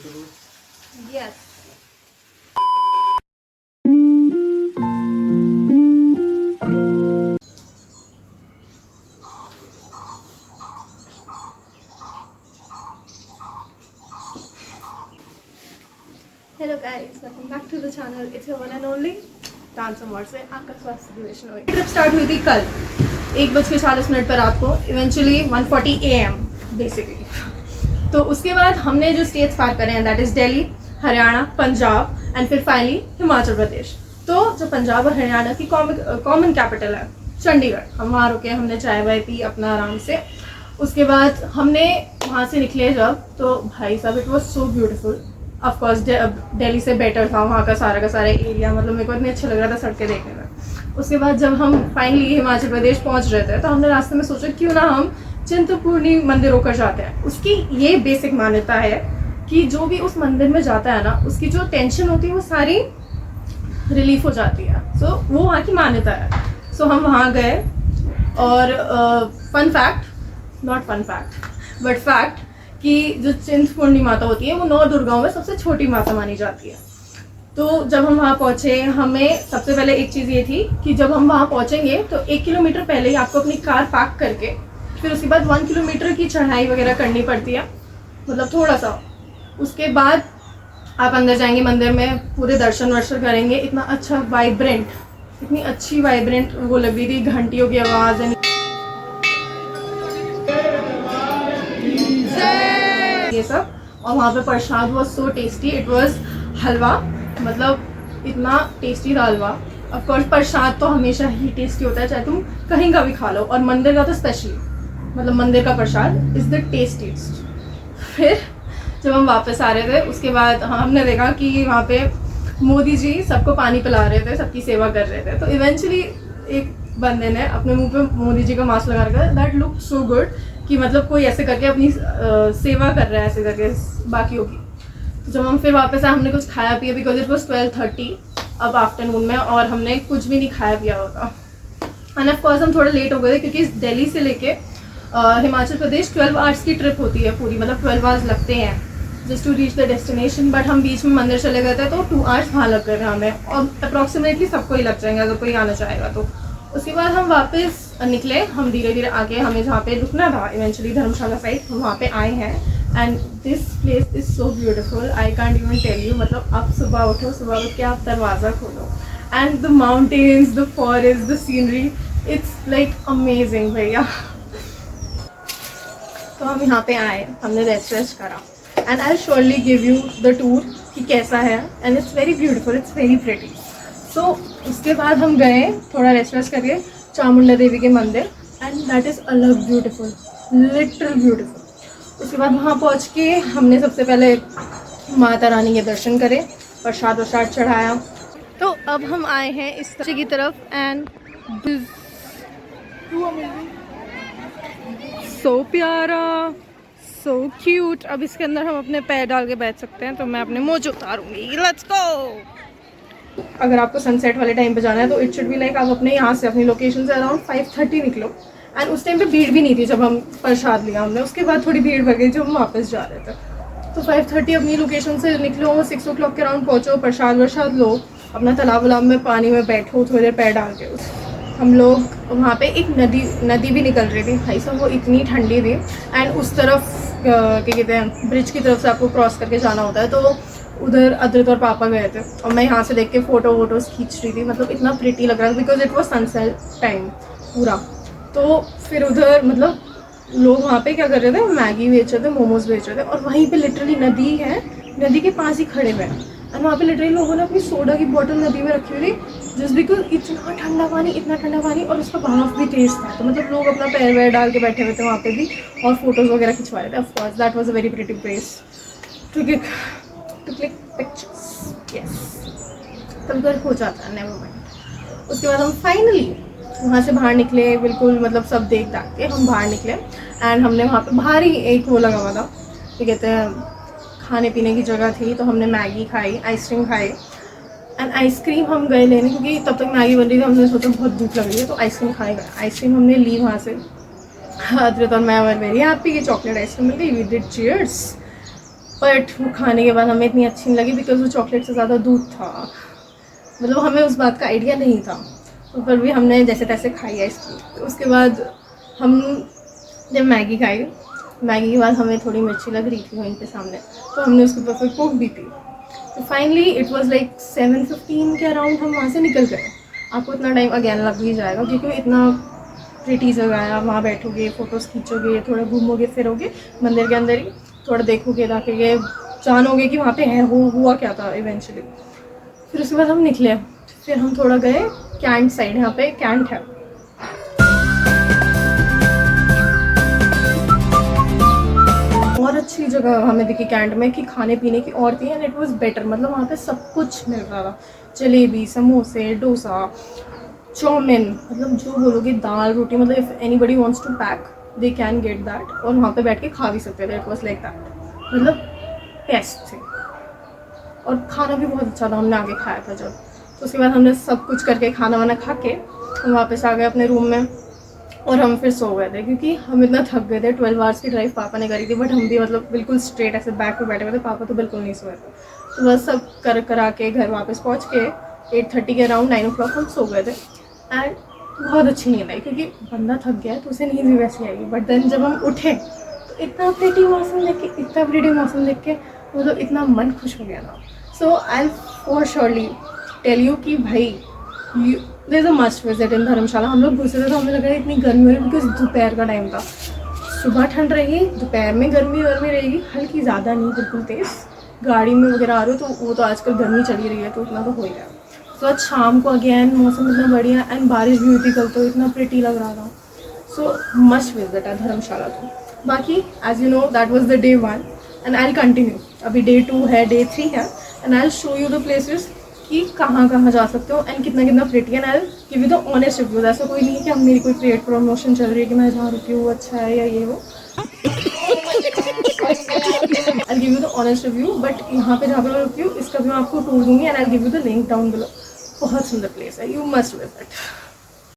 Yes. Hello guys, welcome back to the channel. It's your one and only dance award से आपका स्वास्थ्य दिवेशन हुई। Trip start हुई थी कल 1:40 पर रात को, इवेंचुअली 1:40 AM बेसिकली। तो उसके बाद हमने जो स्टेट्स पार करे हैं that is Delhi, Haryana, Punjab and फिर फाइनली हिमाचल प्रदेश। तो जो पंजाब और हरियाणा की कॉमन कैपिटल है चंडीगढ़, हम वहाँ रुके, हमने चाय वाय पी अपना आराम से। उसके बाद हमने वहाँ से निकले जब, तो भाई साहब it was so beautiful. Of course Delhi से बेटर था वहाँ का सारा एरिया, मतलब मेरे को इतने अच्छा लग रहा था सड़कें देखने में। उसके बाद जब हम फाइनली हिमाचल प्रदेश पहुँच रहे थे तो हमने रास्ते में सोचा क्यों ना हम चिंतपूर्णी मंदिर होकर जाते हैं। उसकी ये बेसिक मान्यता है कि जो भी उस मंदिर में जाता है ना, उसकी जो टेंशन होती है वो सारी रिलीफ हो जाती है। सो वो वहाँ की मान्यता है। सो हम वहाँ गए और fun fact, not fun fact but fact, कि जो चिंतपूर्णी माता होती है वो 9 दुर्गाओं में सबसे छोटी माता मानी जाती है। तो जब हम वहाँ पहुँचे, हमें सबसे पहले एक चीज़ ये थी कि जब हम वहाँ पहुँचेंगे तो 1 किलोमीटर पहले ही आपको अपनी कार पार्क करके फिर उसके बाद 1 किलोमीटर की चढ़ाई वगैरह करनी पड़ती है, मतलब थोड़ा सा। उसके बाद आप अंदर जाएंगे मंदिर में, पूरे दर्शन वर्शन करेंगे। इतना अच्छा वाइब्रेंट, इतनी अच्छी वाइब्रेंट वो लग रही थी, घंटियों की आवाज़ है ये सब। और वहाँ पे prasad was so tasty, it was halwa, मतलब इतना टेस्टी था हलवा। ऑफकोर्स प्रसाद तो हमेशा ही टेस्टी होता है, चाहे तुम कहीं का भी खा लो, और मंदिर का तो स्पेशली, मतलब मंदिर का प्रसाद इज़ द टेस्टीस्ट। फिर जब हम वापस आ रहे थे उसके बाद हमने देखा कि वहाँ पे मोदी जी सबको पानी पिला रहे थे, सबकी सेवा कर रहे थे। तो इवेंचुअली एक बंदे ने अपने मुंह पे मोदी जी का मास्क लगा रखा, दैट लुक सो गुड, कि मतलब कोई ऐसे करके अपनी सेवा कर रहा है ऐसे करके बाकियों की। तो जब हम फिर वापस आए हमने कुछ खाया पिया, बिकॉज इट वॉज 12:30 अब आफ्टरनून में, और हमने कुछ भी नहीं खाया पिया होता। एंड ऑफ कोर्स हम थोड़ा लेट हो गए थे क्योंकि दिल्ली से लेके हिमाचल प्रदेश 12 आवर्स की ट्रिप होती है पूरी, मतलब 12 आवर्स लगते हैं just to reach the destination. But हम बीच में मंदिर चले गए थे तो 2 आवर्स वहाँ लग गए थे हमें, और अप्रॉक्सीमेटली सबको ही लग जाएंगे अगर कोई आना चाहेगा तो। उसके बाद हम वापस निकले, हम धीरे धीरे आगे, हमें जहाँ पे रुकना था इवेंचुअली धर्मशाला साइड, हम वहाँ पे आए हैं। And this place is so beautiful, I can't even tell you. मतलब आप सुबह उठो, सुबह उठ के आप दरवाज़ा खोलो and the mountains, the forest, the scenery, it's like amazing भैया। तो हम यहाँ पे आए, हमने रेस्ट करा, and I surely give you the tour कि कैसा है। And it's very beautiful, it's very pretty. So उसके बाद हम गए थोड़ा रेस्ट करके चामुंडा देवी के मंदिर, एंड दैट इज़ अलग ब्यूटीफुल, लिटरल ब्यूटीफुल। उसके बाद वहाँ पहुँच के हमने सबसे पहले माता रानी के दर्शन करे, प्रसाद वरसाद चढ़ाया। तो अब हम आए हैं इस तरह की तरफ, एंड सो प्यारा, सो क्यूट। अब इसके अंदर हम अपने पैर डाल के बैठ सकते हैं, तो मैं अपने मोजे उतारूंगी। Let's go. अगर आपको सनसेट वाले टाइम पे जाना है तो इट शुड बी लाइक आप अपने यहाँ से, अपनी लोकेशन से अराउंड 5:30 निकलो। एंड उस टाइम पे भीड़ भी नहीं थी जब हम प्रसाद लिया हमने, उसके बाद थोड़ी भीड़ बढ़ गई जब हम वापस जा रहे थे। तो 5:30 अपनी लोकेशन से निकलो, 6 o'clock के अराउंड पहुँचो, प्रसाद वरसाद लो, अपना तालाब वलाब में पानी में बैठो, थोड़ी देर पैर डाल के। हम लोग वहाँ पे एक नदी भी निकल रही थी, भाई साहब वो इतनी ठंडी थी। एंड उस तरफ क्या कहते हैं, ब्रिज की तरफ से आपको क्रॉस करके जाना होता है, तो उधर अद्रित और पापा गए थे, और मैं यहाँ से देख के फ़ोटोज़ खींच रही थी। मतलब इतना प्रिटी लग रहा था because it was sunset time पूरा। तो फिर उधर मतलब लोग वहाँ पे क्या कर रहे थे, मैगी बेच रहे थे, मोमोज बेच रहे थे, और वहीं पे लिटरली नदी है, नदी के पास ही खड़े हुए हैं। और वहाँ पे लिटरली लोगों ने अपनी सोडा की बोतल नदी में रखी हुई थी, जस्ट बिकॉज इतना ठंडा पानी, और उसका भाव भी तेज़ था। तो मतलब लोग अपना पैर वैर डाल के बैठे हुए थे वहाँ पे भी, और फोटोज़ वगैरह खिंचवा रहे थे। Of course that was a very pretty place to click pictures, yes. कभी हो जाता है, नेवर माइंड। उसके बाद हम फाइनली वहाँ से बाहर निकले, बिल्कुल मतलब सब देख दाख के हम बाहर निकले। एंड हमने वहाँ पे बाहर ही एक वो लगा हुआ था, क्या कहते हैं, खाने पीने की जगह थी, तो हमने मैगी खाई, आइसक्रीम खाई। एंड आइसक्रीम हम गए लेने क्योंकि तब तक मैगी बन रही थी, हमने सोचा बहुत भूख लग रही है तो आइसक्रीम खाए गए। आइसक्रीम हमने ली वहाँ से, अद्रित और मैं वर वेरी हैप्पी कि चॉकलेट आइसक्रीम मिल गई। We did cheers. बट वो खाने के बाद हमें इतनी अच्छी नहीं लगी बिकॉज वो चॉकलेट से ज़्यादा दूध था, मतलब हमें उस बात का आइडिया नहीं था। तो फिर भी हमने जैसे तैसे खाई आइसक्रीम। तो उसके बाद हम जब मैगी खाई, मैगी के बाद हमें थोड़ी मिर्ची लग रही थी वहीं पे सामने, तो हमने उसके ऊपर फिर कोक भी पी। तो फाइनली इट वाज लाइक 7:15 के अराउंड हम वहाँ से निकल गए। आपको इतना टाइम अगेन लग भी जाएगा क्योंकि इतना प्रिटी जगह है, आप वहाँ बैठोगे, फ़ोटोज़ खींचोगे, थोड़ा घूमोगे फिरोगे मंदिर के अंदर ही, थोड़ा देखोगे ताकि जानोगे कि वहाँ पे है हुआ क्या था इवेंचुअली। फिर उसके बाद हम निकले, फिर हम थोड़ा गए कैंट साइड, यहाँ पे कैंट है। और अच्छी जगह हमें दिखी कैंट में कि खाने पीने की और थी एंड इट वाज बेटर, मतलब वहाँ पे सब कुछ मिल रहा था, जलेबी, समोसे, डोसा, चाउमिन, मतलब जो बोलोगे, दाल रोटी, मतलब if anybody wants to pack they can get that, और वहाँ पे बैठ के खा भी सकते थे। इट वाज लाइक दैट, मतलब बेस्ट थे। और खाना भी बहुत अच्छा था, हमने आगे खाया था जब। तो उसके बाद हमने सब कुछ करके खाना वाना खा के हम वापस आ गए अपने रूम में और हम फिर सो गए थे क्योंकि हम इतना थक गए थे। 12 आवर्स की ड्राइव पापा ने करी थी, बट हम भी मतलब बिल्कुल स्ट्रेट ऐसे बैक पे बैठे हुए थे, पापा तो बिल्कुल नहीं सोए थे। तो बस सब करा के घर वापस पहुँच के 8:30 के अराउंड 9 o'clock हम सो गए थे। एंड बहुत अच्छी नींद आई क्योंकि बंदा थक गया है तो उसे नींद भी वैसी आएगी। बट देन जब हम उठे तो इतना प्रिटी मौसम देख के, इतना प्रिटी मौसम देख के मतलब इतना मन खुश हो गया ना। So I for surely tell you कि भाई there is a must visit in Dharamshala. हम लोग घुसे थे तो हमें लग रहा है इतनी गर्मी हो रही बिकॉज दोपहर का टाइम था। सुबह ठंड रहेगी, दोपहर में गर्मी रहेगी, हल्की, ज़्यादा नहीं, बिल्कुल तेज़। गाड़ी में वगैरह आ रहे हो तो वो तो आजकल गर्मी चली रही है तो उतना तो हो ही रहा है। तो आज शाम को अगेन मौसम इतना बढ़िया एंड बारिश भी हुई थी कल, तो इतना प्रिटी लग रहा था। सो मस्ट विजिट है धर्मशाला। तो बाकी as you know that was the day 1 and I will continue. अभी डे 2 है, डे 3 है and I will show you the places कि कहाँ कहाँ जा सकते हो एंड कितना कितना प्रिटी है। I will give you the honest reviews. ऐसा कोई नहीं है कि हम मेरी कोई पेड प्रमोशन चल रही है कि मैं जहाँ रुकी हूँ अच्छा है या ये वो। I'll give you the honest review, but यहाँ पे जहाँ पे मैं रुकी हूँ इसका भी मैं आपको टूर दूंगी and I'll give you the link down below। बहुत सुंदर प्लेस है, यू मस्ट विजिट।